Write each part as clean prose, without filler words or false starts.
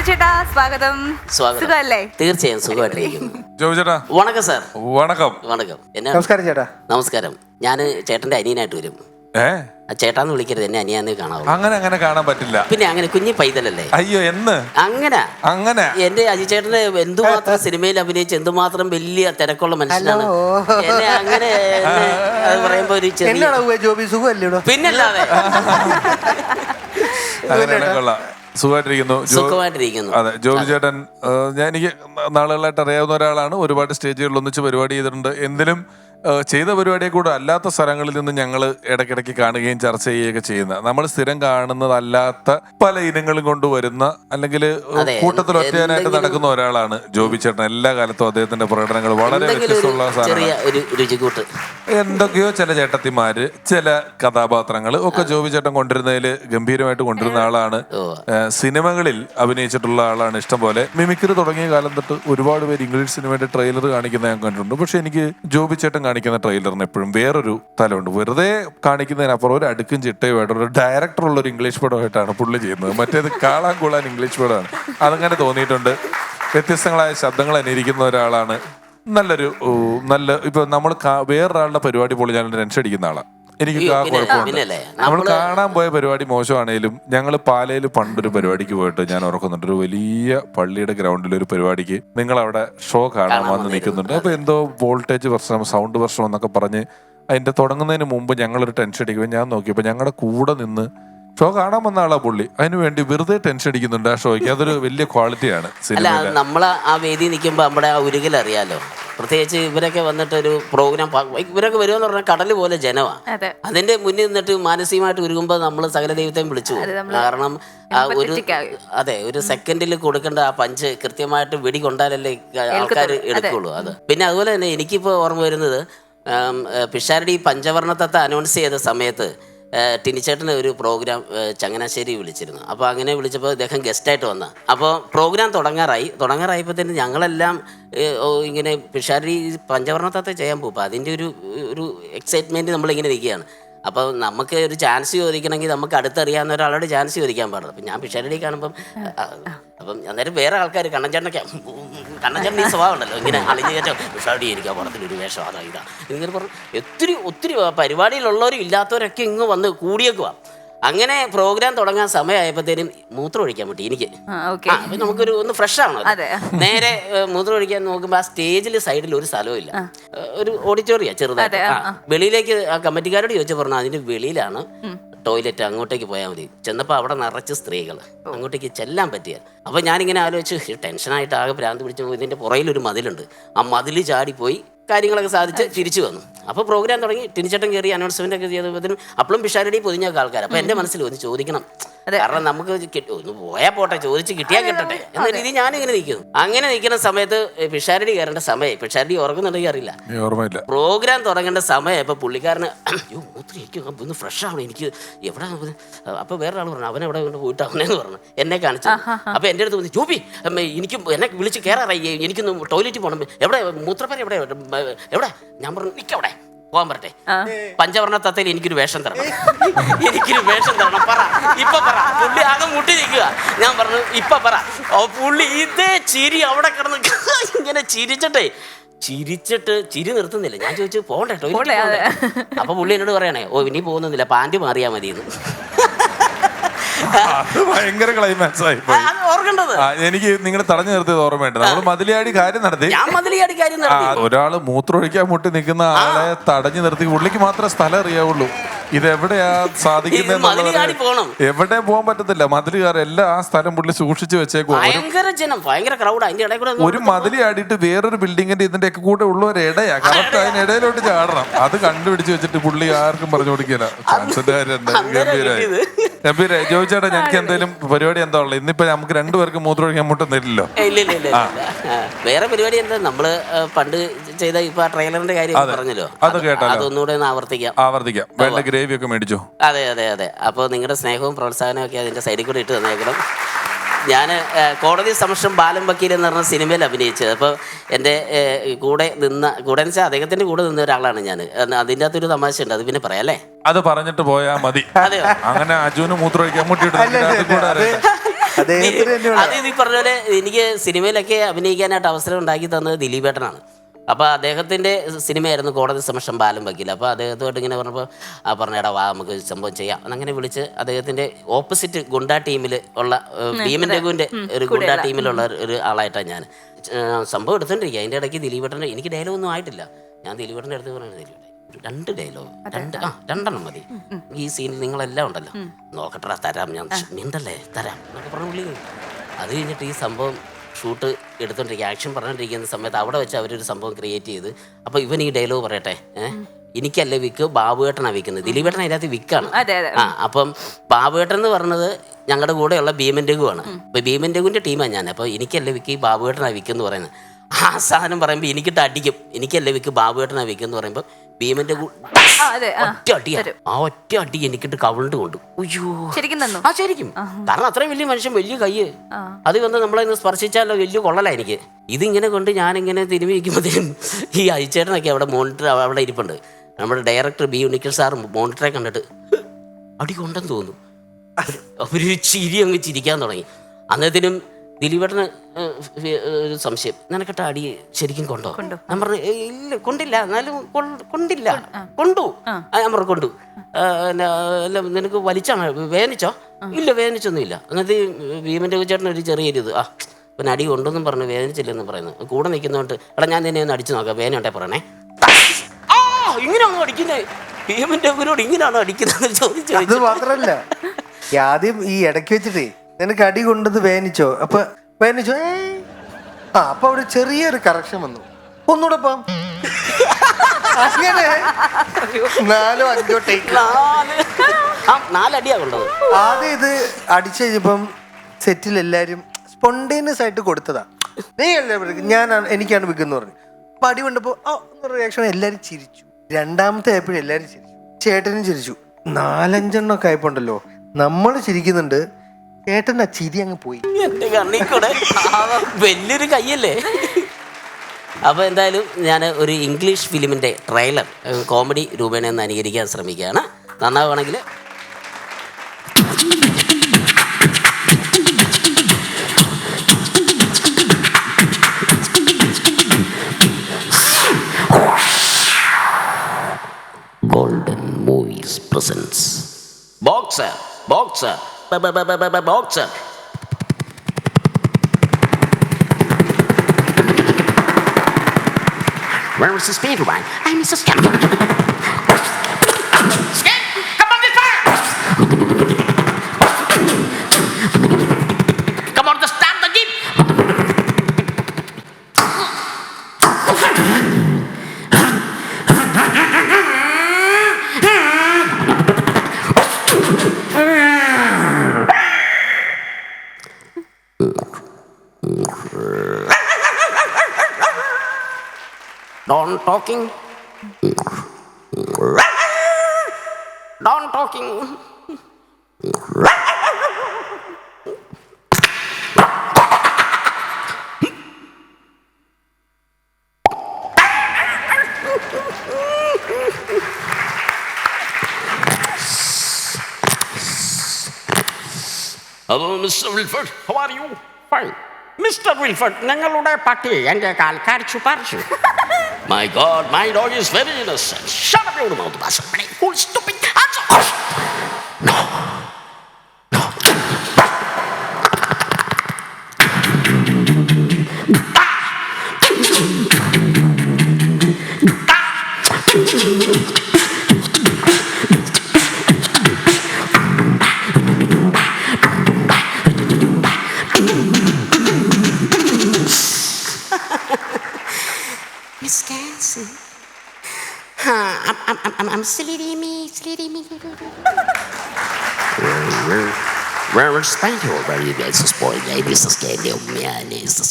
ചേട്ടാ സ്വാഗതം. സുഖമല്ലേ? തീർച്ചയായും സുഖമായിട്ടിരിക്കുന്നു. ജോബി ചേട്ടാ വണക്കം സാർ. വണക്കം. വണക്കം. നമസ്കാരം ചേട്ടാ. നമസ്കാരം. ഞാൻ ചേട്ടന്റെ അനിയനായിട്ട് വരും. ചേട്ടാന്ന് വിളിക്കരുത്, എന്നെ അനിയാന്ന് കാണാവൂ. അങ്ങനെ കാണാൻ പറ്റില്ല. പിന്നെ അങ്ങനെ കുഞ്ഞി പൈതലല്ലേ. അയ്യോ എന്ന് അങ്ങനെ എന്റെ അജി ചേട്ടന് എന്തുമാത്രം സിനിമയിൽ അഭിനയിച്ച് എന്തുമാത്രം വലിയ തിരക്കുള്ള മനുഷ്യനാണ്. എന്നെ അങ്ങനെ അത് പറയുമ്പോ ഒരു ചെറിയ ജോബി സുഖമല്ലേ? പിന്നല്ലാതെ സുഖമായിട്ടിരിക്കുന്നു. അതെ, ജോബി ചേട്ടൻ എനിക്ക് നാളുകളായിട്ട് അറിയാവുന്ന ഒരാളാണ്. ഒരുപാട് സ്റ്റേജുകളിൽ ഒന്നിച്ച് പരിപാടി ചെയ്തിട്ടുണ്ട്. എന്തിലും ചെയ്ത പരിപാടിയെ കൂടെ അല്ലാത്ത സ്ഥലങ്ങളിൽ നിന്ന് ഞങ്ങൾ ഇടയ്ക്കിടയ്ക്ക് കാണുകയും ചർച്ച ചെയ്യുകയൊക്കെ ചെയ്യുന്ന, നമ്മൾ സ്ഥിരം കാണുന്നതല്ലാത്ത പല ഇനങ്ങളും കൊണ്ടുവരുന്ന അല്ലെങ്കിൽ കൂട്ടത്തിൽ ഒറ്റയാനായിട്ട് നടക്കുന്ന ഒരാളാണ് ജോബി ചേട്ടൻ. എല്ലാ കാലത്തും അദ്ദേഹത്തിന്റെ പ്രകടനങ്ങൾ വളരെ വ്യത്യസ്തമുള്ള സാധനങ്ങൾ. എന്തൊക്കെയോ ചില ചേട്ടത്തിമാര്, ചില കഥാപാത്രങ്ങൾ ഒക്കെ ജോബി ചേട്ടൻ കൊണ്ടിരുന്നതിൽ ഗംഭീരമായിട്ട് കൊണ്ടിരുന്ന ആളാണ്. സിനിമകളിൽ അഭിനയിച്ചിട്ടുള്ള ആളാണ്. ഇഷ്ടം പോലെ മിമിക്രി തുടങ്ങിയ കാലം തൊട്ട് ഒരുപാട് പേര് ഇംഗ്ലീഷ് സിനിമയുടെ ട്രെയിലർ കാണിക്കുന്ന ഞാൻ കണ്ടിട്ടുണ്ട്. പക്ഷെ എനിക്ക് ജോബി ചേട്ടൻ കാണിക്കുന്ന ട്രെയിലറിന് എപ്പോഴും വേറൊരു തലമുണ്ട്. വെറുതെ കാണിക്കുന്നതിനപ്പുറം ഒരു അടുക്കും ചിട്ടയുമായിട്ട് ഒരു ഡയറക്ടറുള്ള ഒരു ഇംഗ്ലീഷ് പടമായിട്ടാണ് പുള്ളി ചെയ്യുന്നത്. മറ്റേത് കാളാൻ ഇംഗ്ലീഷ് പടമാണ്. അതങ്ങനെ തോന്നിയിട്ടുണ്ട്. വ്യത്യസ്തങ്ങളായ ശബ്ദങ്ങൾ അനുകരിക്കുന്ന ഒരാളാണ്. നല്ല ഇപ്പൊ നമ്മൾ വേറൊരാളുടെ പരിപാടി പോലും ഞാൻ ടെൻഷൻ അടിക്കുന്ന ആളാണ്. എനിക്ക് കുഴപ്പമുണ്ട്. നമ്മൾ കാണാൻ പോയ പരിപാടി മോശമാണേലും ഞങ്ങൾ പാലയിൽ പണ്ടൊരു പരിപാടിക്ക് പോയിട്ട് ഞാൻ ഓർക്കുന്നുണ്ട്. ഒരു വലിയ പള്ളിയുടെ ഗ്രൗണ്ടിൽ ഒരു പരിപാടിക്ക് നിങ്ങൾ അവിടെ ഷോ കാണാൻ വന്ന് നിൽക്കുന്നുണ്ട്. അപ്പൊ എന്തോ വോൾട്ടേജ് പ്രശ്നം, സൗണ്ട് പ്രശ്നം എന്നൊക്കെ പറഞ്ഞ് അതിന്റെ തുടങ്ങുന്നതിന് മുമ്പ് ഞങ്ങളൊരു ടെൻഷൻ അടിക്കുമ്പോൾ ഞാൻ നോക്കിയപ്പോൾ ഞങ്ങളുടെ കൂടെ നിന്ന് ഷോ കാണാൻ വന്ന ആളാ പുള്ളി. അതിനു വേണ്ടി വെറുതെ ടെൻഷൻ അടിക്കുന്നുണ്ട് ആ ഷോയ്ക്ക്. അതൊരു വലിയ ക്വാളിറ്റിയാണ്. അല്ല, നമ്മള് ആ വേദി നിൽക്കുമ്പോൾ നമ്മുടെ ആ ഉരുകൽ അറിയാലോ. പ്രത്യേകിച്ച് ഇവരൊക്കെ വന്നിട്ട് ഒരു പ്രോഗ്രാം, ഇവരൊക്കെ വരുമെന്ന് പറഞ്ഞാൽ കടല് പോലെ ജനമാണ്. അതിന്റെ മുന്നിൽ നിന്നിട്ട് മാനസികമായിട്ട് ഉരുകുമ്പോൾ നമ്മൾ സകല ദൈവത്തെയും വിളിച്ചു പോകും. കാരണം ഒരു സെക്കൻഡിൽ കൊടുക്കേണ്ട ആ പഞ്ച് കൃത്യമായിട്ട് വെടി കൊണ്ടാലല്ലേ ആൾക്കാർ എടുക്കുള്ളൂ. അത് പിന്നെ അതുപോലെ തന്നെ എനിക്കിപ്പോൾ ഓർമ്മ വരുന്നത്, പിഷാരടി പഞ്ചവർണ്ണത്തെ അനൗൺസ് ചെയ്ത സമയത്ത് ടിനിച്ചേട്ടന് ഒരു പ്രോഗ്രാം ചങ്ങനാശ്ശേരി വിളിച്ചിരുന്നു. അപ്പോൾ അങ്ങനെ വിളിച്ചപ്പോൾ ഇദ്ദേഹം ഗസ്റ്റായിട്ട് വന്ന. അപ്പോൾ പ്രോഗ്രാം തുടങ്ങാറായപ്പോൾ തന്നെ ഞങ്ങളെല്ലാം ഇങ്ങനെ പിഷാരടി പഞ്ചവർണ്ണത്തെ ചെയ്യാൻ പോകും. അപ്പോൾ അതിൻ്റെ ഒരു എക്സൈറ്റ്മെൻറ്റ് നമ്മളിങ്ങനെ നിൽക്കുകയാണ്. അപ്പോൾ നമുക്ക് ഒരു ചാൻസ് ചോദിക്കണമെങ്കിൽ നമുക്ക് അടുത്തറിയാവുന്ന ഒരാളോട് ചാൻസ് ചോദിക്കാൻ പാടില്ല. അപ്പം ഞാൻ പിഷാരടി കാണുമ്പം അപ്പം അന്നേരം വേറെ ആൾക്കാർ കണ്ണഞ്ചേട്ടൻ ഈ സ്വഭാവം ഉണ്ടല്ലോ, ഇങ്ങനെ അളിഞ്ഞു കയറ്റോ പിഷാരടി എനിക്ക് ആ പടത്തിലൊരു വേഷം ഇതാ ഇങ്ങനെ പറഞ്ഞു. ഒത്തിരി പരിപാടിയിലുള്ളവരും ഇല്ലാത്തവരൊക്കെ ഇങ്ങ് വന്ന് കൂടിയേക്കുവാ. അങ്ങനെ പ്രോഗ്രാം തുടങ്ങാൻ സമയമായപ്പോഴത്തേനും മൂത്രം ഒഴിക്കാൻ പറ്റി എനിക്ക്. അപ്പം നമുക്കൊരു ഒന്ന് ഫ്രഷ് ആണോ. നേരെ മൂത്രം ഒഴിക്കാൻ നോക്കുമ്പോൾ ആ സ്റ്റേജിൽ സൈഡിൽ ഒരു സ്ഥലവും ഇല്ല. ഒരു ഓഡിറ്റോറിയ ചെറുതായിട്ട്. വെളിയിലേക്ക് ആ കമ്മിറ്റിക്കാരോട് ചോദിച്ചു പറഞ്ഞു അതിന്റെ വെളിയിലാണ് ടോയ്ലറ്റ്, അങ്ങോട്ടേക്ക് പോയാൽ മതി. ചെന്നപ്പോൾ അവിടെ നിറച്ച് സ്ത്രീകൾ, അങ്ങോട്ടേക്ക് ചെല്ലാൻ പറ്റിയ. അപ്പോൾ ഞാനിങ്ങനെ ആലോചിച്ച് ടെൻഷനായിട്ട് ആകെ ഭ്രാന്ത് പിടിച്ചു. ഇതിൻ്റെ പുറയിലൊരു മതിലുണ്ട്, ആ മതിൽ ചാടിപ്പോയി കാര്യങ്ങളൊക്കെ സാധിച്ച് തിരിച്ചു വന്നു. അപ്പോൾ പ്രോഗ്രാം തുടങ്ങി. ടിനിച്ചേട്ടൻ കയറി അനൗൺസ്മെന്റ് ഒക്കെ ചെയ്തതിനും അപ്പോഴും പിഷാരടി പൊതിഞ്ഞ ആൾക്കാർ. അപ്പോൾ എൻ്റെ മനസ്സിൽ ഒന്ന് ചോദിക്കണം, കാരണം നമുക്ക് ഒന്ന് പോയാൽ പോട്ടെ, ചോദിച്ച് കിട്ടിയാൽ കിട്ടട്ടെ എന്ന രീതി ഞാനിങ്ങനെ നിൽക്കുന്നു. അങ്ങനെ നിൽക്കുന്ന സമയത്ത് പിഷാരടി കയറേണ്ട സമയം, പിഷാരടി ഉറങ്ങുന്നുണ്ടെങ്കിൽ അറിയില്ല, പ്രോഗ്രാം തുടങ്ങേണ്ട സമയം. ഇപ്പോൾ പുള്ളിക്കാരന് ഒന്ന് ഫ്രഷ് ആവണം എനിക്ക് എവിടെ. അപ്പോൾ വേറെ ആൾ പറഞ്ഞു അവനെവിടെ കൊണ്ട് പോയിട്ട് അവനെന്ന് പറഞ്ഞു എന്നെ കാണിച്ചു. അപ്പോൾ എൻ്റെ അടുത്ത് പറഞ്ഞു ജോബി എനിക്ക് എന്നെ വിളിച്ച് കയറാറായി, എനിക്കൊന്ന് ടോയ്ലറ്റിൽ പോകണം, എവിടെ മൂത്രപ്പര എവിടെ. ഞാൻ പറഞ്ഞു നിൽക്കവിടെ പോകാൻ പറട്ടെ, പഞ്ചവർണ്ണ തത്തയിൽ എനിക്കൊരു വേഷം തരണം, പറ ഇപ്പൊ പറ. പുള്ളി ആകെ മുട്ടി നിൽക്കുക. ഞാൻ പറഞ്ഞു ഇപ്പൊ പറ. പുള്ളി ഇതേ ചിരി അവിടെ കിടന്ന് ഇങ്ങനെ ചിരിച്ചിട്ട് ചിരി നിർത്തുന്നില്ല. ഞാൻ ചോദിച്ചു പോകണ്ടേ ടോയ്ലറ്റ്. അപ്പൊ പുള്ളി എന്നോട് പറയണേ ഇനി പോകുന്നില്ല, പാൻറ് മാറിയാൽ മതിയെന്ന്. ഭയങ്കര ക്ലൈമാക്സ് ആയി. എനിക്ക് നിങ്ങൾ തടഞ്ഞു നിർത്തിയത് ഓർമ്മയുണ്ട്. നമ്മൾ മതിലിയാടി കാര്യം നടത്തി. ഒരാള് മൂത്രമൊഴിക്കാൻ മുട്ടി നിൽക്കുന്ന ആളെ തടഞ്ഞു നിർത്തി. പുള്ളിക്ക് മാത്രമേ സ്ഥലം അറിയാവുള്ളൂ. ഇതെവിടെയാ സാധിക്കുന്നത്, എവിടെ പോകാൻ പറ്റത്തില്ല. മതിലുകാർ എല്ലാം ആ സ്ഥലം പുള്ളി സൂക്ഷിച്ചു വെച്ചേക്കും. ഒരു മതിലി ആടിയിട്ട് വേറൊരു ബിൽഡിങ്ങിന്റെ ഇതിന്റെ ഒക്കെ കൂടെ ഉള്ള ഒരു ഇടയാ, കറക്റ്റ് അതിനിടയിലോട്ട് ചാടണം. അത് കണ്ടുപിടിച്ച് വെച്ചിട്ട് പുള്ളി ആർക്കും പറഞ്ഞു കൊടുക്കില്ല. ഗംഭീരായി. ചോദിച്ചേട്ടാ ഞങ്ങൾക്ക് എന്തെങ്കിലും പരിപാടി എന്താ ഉള്ളത്? ഇന്നിപ്പോ നമുക്ക് രണ്ടുപേർക്ക് മൂത്രമൊഴിക്കാൻ മുട്ടുന്നില്ലല്ലോ. വേറെ പരിപാടി എന്താ, നമ്മള് പണ്ട് ചെയ്ത ഇപ്പൊ ട്രെയിലറിന്റെ കാര്യം പറഞ്ഞല്ലോ, അത് കേട്ടോ, അതൊന്നുകൂടെ ആവർത്തിക്കാം. വേണ്ട ഗ്രേവി ഒക്കെ മേടിച്ചോ? അതെ. അപ്പൊ നിങ്ങളുടെ സ്നേഹവും പ്രോത്സാഹനവും ഒക്കെ അതിന്റെ സൈഡിൽ കൂടെ ഇട്ട് തന്നേക്കണം. ഞാൻ കോടതി സമക്ഷം ബാലൻ വക്കീൽ എന്ന് പറഞ്ഞ സിനിമയിൽ അഭിനയിച്ചത്. അപ്പോൾ എൻ്റെ കൂടെ എന്ന് വെച്ചാൽ അദ്ദേഹത്തിൻ്റെ കൂടെ നിന്ന ഒരാളാണ് ഞാൻ. അതിൻ്റെ അകത്തൊരു തമാശ ഉണ്ട്, അത് പിന്നെ പറയാം അല്ലേ? അത് പറഞ്ഞിട്ട് പോയാൽ മതി. അതെയോ? അങ്ങനെ അജുവിന് മൂത്രമൊഴിക്കാൻ മുട്ടിയിട്ട് അത് ഈ പറഞ്ഞ പോലെ എനിക്ക് സിനിമയിലൊക്കെ അഭിനയിക്കാനായിട്ട് അവസരം ഉണ്ടാക്കി തന്നത് ദിലീപേട്ടനാണ്. അപ്പോൾ അദ്ദേഹത്തിൻ്റെ സിനിമയായിരുന്നു കോടതി സമക്ഷം ബാലം വക്കീൽ. അപ്പോൾ അദ്ദേഹത്തോട്ട് ഇങ്ങനെ പറഞ്ഞപ്പോൾ പറഞ്ഞേടാ വാ നമുക്ക് സംഭവം ചെയ്യാം എന്നങ്ങനെ വിളിച്ച് അദ്ദേഹത്തിൻ്റെ ഓപ്പോസിറ്റ് ഗുണ്ടാ ടീമിൽ ഉള്ള ഭീമൻ രഘുവിൻ്റെ ഒരു ഗുണ്ടാ ടീമിലുള്ള ഒരു ആളായിട്ടാണ് ഞാൻ സംഭവം എടുത്തോണ്ടിരിക്കുക. അതിൻ്റെ ഇടയ്ക്ക് ദിലീപേട്ടൻ്റെ എനിക്ക് ഡയലോഗൊന്നും ആയിട്ടില്ല. ഞാൻ ദിലീപേട്ടൻ്റെ അടുത്ത് പറയുന്നത് ദിലീപേട്ടൻ 2 ഡയലോഗ് 2 മതി, ഈ സീനിൽ നിങ്ങളെല്ലാം ഉണ്ടല്ലോ, നോക്കട്ടെടാ തരാം, ഞാൻ മിണ്ടല്ലേ തരാം എന്നൊക്കെ പറഞ്ഞു വിളി. അത് കഴിഞ്ഞിട്ട് ഈ സംഭവം ഷൂട്ട് എടുത്തോണ്ടിരിക്കുക, ആക്ഷൻ പറഞ്ഞുകൊണ്ടിരിക്കുന്ന സമയത്ത് അവിടെ വെച്ച് അവരൊരു സംഭവം ക്രിയേറ്റ് ചെയ്ത്, അപ്പോൾ ഇവൻ ഈ ഡയലോഗ് പറയട്ടെ, എനിക്കല്ലേ വിക്ക്, ബാബുവേട്ടനാണ് വിൽക്കുന്നത്. ദിലീപേട്ടൻ അതിനകത്ത് വിക്കാണ്. അപ്പം ബാബുവേട്ടൻ എന്ന് പറഞ്ഞത് ഞങ്ങളുടെ കൂടെയുള്ള ഭീമൻ രഘുവാണ്. അപ്പോൾ ഭീമൻ രഘുവിൻ്റെ ടീമാണ് ഞാൻ. അപ്പോൾ എനിക്കല്ലേ വിക്ക്, ബാബുവേട്ടനാണ് വിൽക്കെന്ന് പറയുന്നത്. ആ സാധനം പറയുമ്പോൾ എനിക്കിട്ട് അടിക്കും. എനിക്കല്ലേ വിക്ക്, ബാബുവേട്ടനാണ് വിൽക്കെന്ന് പറയുമ്പോൾ ഭീമന്റെ ഒറ്റ അടിയാണ്. ആ ഒറ്റ അടി എനിക്കിട്ട് കവിളിട്ട് കൊണ്ടു. അയ്യോ ശരിക്കും. കാരണം അത്രയും വലിയ മനുഷ്യൻ, വലിയ കയ്യ്, അത് വന്ന് നമ്മളെ സ്പർശിച്ചാലോ വലിയ കൊള്ളല എനിക്ക്. ഇതിങ്ങനെ കൊണ്ട് ഞാനിങ്ങനെ തിരുമ്പി വയ്ക്കുമ്പോഴത്തേക്കും ഈ അയച്ചേട്ടനൊക്കെ അവിടെ മോണിറ്റർ അവിടെ ഇരിപ്പുണ്ട്. നമ്മുടെ ഡയറക്ടർ ബി ഉണ്ണിക്കൽ സാർ മോണിറ്ററെ കണ്ടിട്ട് അടി കൊണ്ടെന്ന് തോന്നുന്നു. അവര് ചിരി അങ്ങ് ചിരിക്കാൻ തുടങ്ങി. അന്നേരത്തിനും ദിലീപേട്ടന് ഒരു സംശയം, നിനക്കിട്ട അടി ശരിക്കും കൊണ്ടോ? ഞാൻ പറഞ്ഞു ഇല്ല കൊണ്ടില്ല, എന്നാലും കൊണ്ടില്ല, കൊണ്ടു. ഞാൻ പറഞ്ഞു കൊണ്ടു. അല്ല നിനക്ക് വലിച്ചാണ്, വേദനിച്ചോ? ഇല്ല വേദനിച്ചൊന്നും ഇല്ല. അങ്ങനത്തെ ഭീമന്റെ ചേട്ടൻ ഒരു ചെറിയൊരു ഇത്, പിന്നെ അടി കൊണ്ടെന്നും പറഞ്ഞു വേദനിച്ചില്ലെന്ന് പറയുന്നത്. കൂടെ നിൽക്കുന്നതുകൊണ്ട് എടാ ഞാൻ നിന്നെ ഒന്ന് അടിച്ചു നോക്കാം, വേദനയുണ്ടെ പറയണേ. ഇങ്ങനെയാണോ അടിക്കുന്നത്? ഭീമന്റെ അവരോട് ഇങ്ങനെയാണോ അടിക്കുന്നത് ചോദിച്ചു. അത് മാത്രല്ല, ആദ്യം ഈ ഇടയ്ക്ക് വെച്ചിട്ടേ നിനക്ക് അടി കൊണ്ടത് വേദനിച്ചോ? അപ്പൊ വേദനിച്ചോ? അപ്പൊ അവിടെ ചെറിയൊരു കറക്ഷൻ വന്നു, ഒന്നുകൂടെ പോം. അങ്ങനെ 4-5 ടേക്ക് 4 അടിയാ കൊണ്ടത്. ആദ്യം ഇത് അടിച്ചു കഴിഞ്ഞപ്പം സെറ്റിൽ എല്ലാരും സ്പോണ്ടേനിയസ് ആയിട്ട് കൊടുത്തതാ. നീ അല്ലേ എനിക്കാണ് വിൽക്കെന്ന് പറഞ്ഞു. അപ്പൊ അടി കൊണ്ടപ്പോ റിയാക്ഷൻ എല്ലാരും ചിരിച്ചു. രണ്ടാമത്തെ ആയപ്പോഴും എല്ലാരും ചിരിച്ചു, ചേട്ടനും ചിരിച്ചു. 4-5 ആയപ്പോണ്ടല്ലോ നമ്മൾ ചിരിക്കുന്നുണ്ട്, ചേട്ടൻ ആ ചിരി അങ്ങ് പോയി. എന്റെ കണ്ണിക്കൂടെ വലിയൊരു കയ്യല്ലേ. അപ്പോൾ എന്തായാലും ഞാൻ ഒരു ഇംഗ്ലീഷ് ഫിലിമിൻ്റെ ട്രെയിലർ കോമഡി രൂപേണ ഒന്ന് അനുകരിക്കാൻ ശ്രമിക്കുകയാണ്. നന്നാവുകയാണെങ്കിൽ Golden Movies presents Boxer Boxer boxer. Where is the speed one? I miss a scam. Scam, come on this fire. Come on, the stamp the jeep. Don't talking. Don't talking. Hello, Mr. Wilford. How are you? Fine. Mr. Wilford, ഞങ്ങളുടെ പട്ടി എൻ്റെ കാൽ കടിച്ചു പറിച്ചു. My God, my dog is very innocent. Shut up your mouth, bastard. Cool, stupid. No. No. Miss Nancy. I'm silly me. Where is Spaniel? Where you guys are spoiled? This is candy. Man, this is.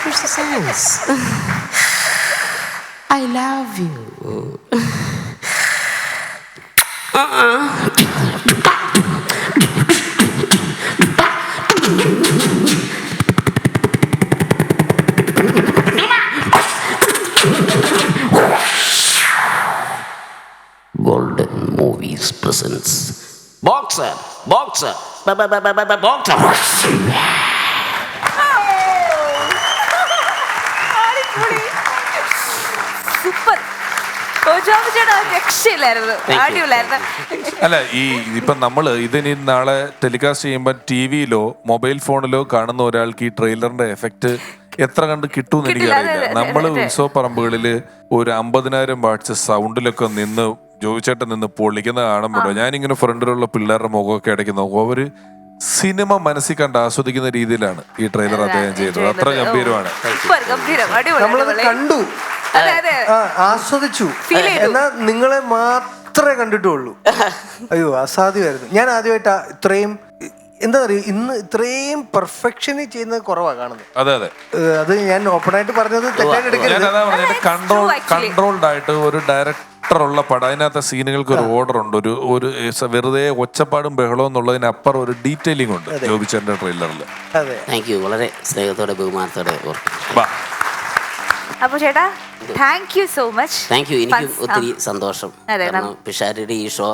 Where's the sense? I love you. Golden Movies presents Boxer Boxer Boxer. Super. രക്ഷയില്ലായിരുന്നു, അടിപൊളിയായിരുന്നു. അല്ല ഇപ്പൊ നമ്മള് ഇതിനി നാളെ telecast ചെയ്യുമ്പോ ടിവിയിലോ mobile ഫോണിലോ കാണുന്ന ഒരാൾക്ക് ഈ ട്രെയിലറിന്റെ എഫക്ട് എത്ര കണ്ട് കിട്ടുമെന്ന് എനിക്കറിയില്ല. നമ്മള് ഉത്സവ പറമ്പുകളില് ഒരു 50,000 വാട്ട്സ് സൗണ്ടിലൊക്കെ നിന്ന് ജോയിച്ചേട്ടൻ നിന്ന് പൊളിക്കുന്ന കാണുമ്പോഴോ ഞാനിങ്ങനെ ഫ്രണ്ടിലുള്ള പിള്ളേരുടെ മുഖമൊക്കെ ഇടയ്ക്ക് നോക്കും. അവര് സിനിമ മനസ്സിൽ കണ്ട് ആസ്വദിക്കുന്ന രീതിയിലാണ് ഈ ട്രെയിലർ അദ്ദേഹം ചെയ്തത്. അത്ര ഗംഭീരമാണ്. നമ്മളത് കണ്ടു, ആസ്വദിച്ചു. എന്നാ നിങ്ങളെ മാത്രമേ കണ്ടിട്ടുള്ളൂ. അയ്യോ അസാധ്യമായിരുന്നു. ഞാൻ ആദ്യമായിട്ട് ഇത്രയും എന്താ പറയുക, ഇന്ന് ഇത്രയും പെർഫെക്ഷന് ചെയ്യുന്നത് കുറവാണ് കാണുന്നത്. അതെ അതെ, അത് ഞാൻ ഓപ്പൺ ആയിട്ട് പറഞ്ഞത് തെറ്റായിട്ട് എടുക്കരുത്. കൺട്രോൾഡ് ആയിട്ട് ഒരു ഡയറക്ടർ ഉള്ള പടം. അതിനകത്തെ സീനുകൾക്ക് ഒരു ഓർഡർ ഉണ്ട്. ഒരു വെറുതെ ഒച്ചപ്പാടും ബഹളവും എന്നുള്ളതിനപ്പുറം ഒരു ഡീറ്റെയിലിംഗ് ഉണ്ട് ജോബിച്ചേട്ടന്റെ ട്രെയിലറിൽ. അതെ, താങ്ക് യു. വളരെ സ്നേഹത്തോടെ ബഹുമാനത്തോടെ. അപ്പൊ ചേട്ടാ thank you so much. Thank you. എനിക്കും ഒത്തിരി സന്തോഷം. കാരണം പിഷാരിയുടെ ഈ ഷോ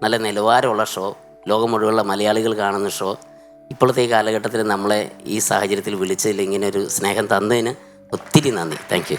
നല്ല നിലവാരമുള്ള ഷോ, ലോകം മുഴുവനുള്ള മലയാളികൾ കാണുന്ന ഷോ. ഇപ്പോഴത്തെ ഈ കാലഘട്ടത്തിൽ നമ്മളെ ഈ സാഹചര്യത്തിൽ വിളിച്ചതിൽ ഇങ്ങനെ ഒരു സ്നേഹം തന്നതിന് ഒത്തിരി നന്ദി. Thank you.